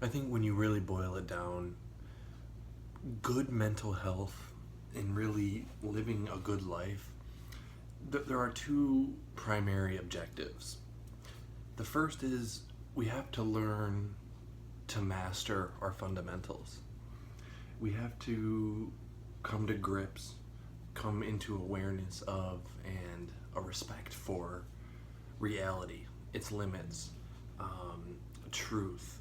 I think when you really boil it down, good mental health and really living a good life, there are two primary objectives. The first is we have to learn to master our fundamentals. We have to come to grips, come into awareness of, and a respect for reality, its limits, truth,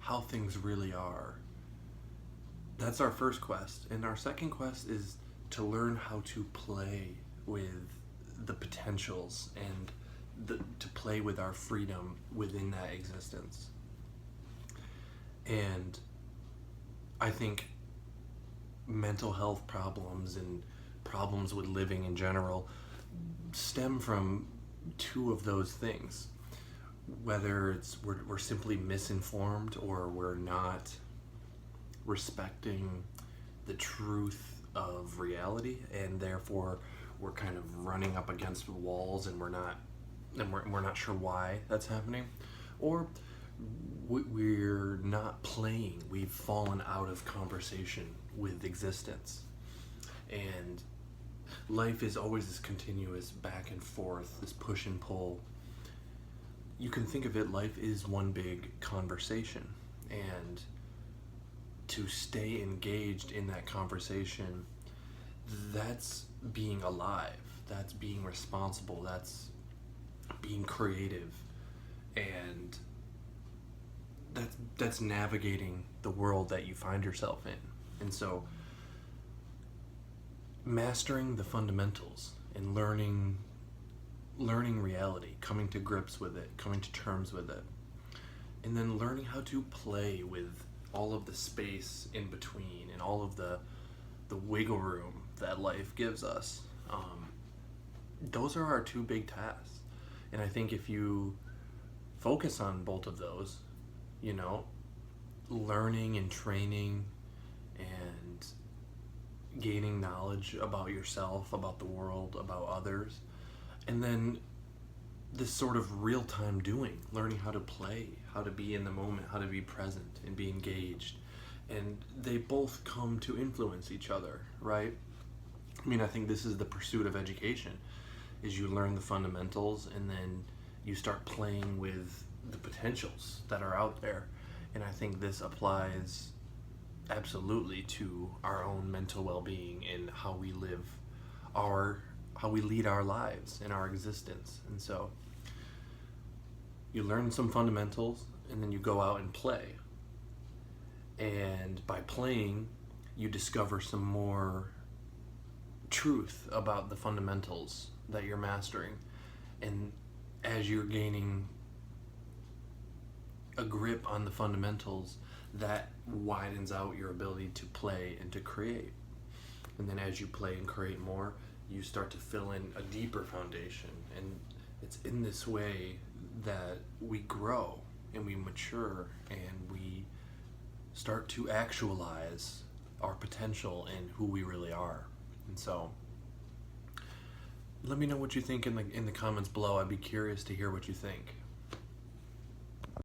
how things really are. That's our first quest. And our second quest is to learn how to play with the potentials and to play with our freedom within that existence. And I think mental health problems and problems with living in general stem from two of those things. Whether it's we're simply misinformed or we're not respecting the truth of reality, and therefore we're kind of running up against walls and we're not sure why that's happening, or we're not playing. We've fallen out of conversation with existence, and life is always this continuous back and forth, this push and pull. You can think of it, life is one big conversation, and to stay engaged in that conversation, that's being alive, that's being responsible, that's being creative, and that's navigating the world that you find yourself in. And so mastering the fundamentals and learning reality, coming to grips with it, coming to terms with it, and then learning how to play with all of the space in between and all of the wiggle room that life gives us. Those are our two big tasks. And I think if you focus on both of those, learning and training and gaining knowledge about yourself, about the world, about others, and then this sort of real-time doing, learning how to play, how to be in the moment, how to be present and be engaged. And they both come to influence each other, right? I mean, I think this is the pursuit of education, is you learn the fundamentals and then you start playing with the potentials that are out there. And I think this applies absolutely to our own mental well-being and how we lead our lives and our existence. And so you learn some fundamentals and then you go out and play. And by playing, you discover some more truth about the fundamentals that you're mastering. And as you're gaining a grip on the fundamentals, that widens out your ability to play and to create. And then as you play and create more, you start to fill in a deeper foundation. And it's in this way that we grow and we mature and we start to actualize our potential and who we really are. And so let me know what you think in the comments below. I'd be curious to hear what you think.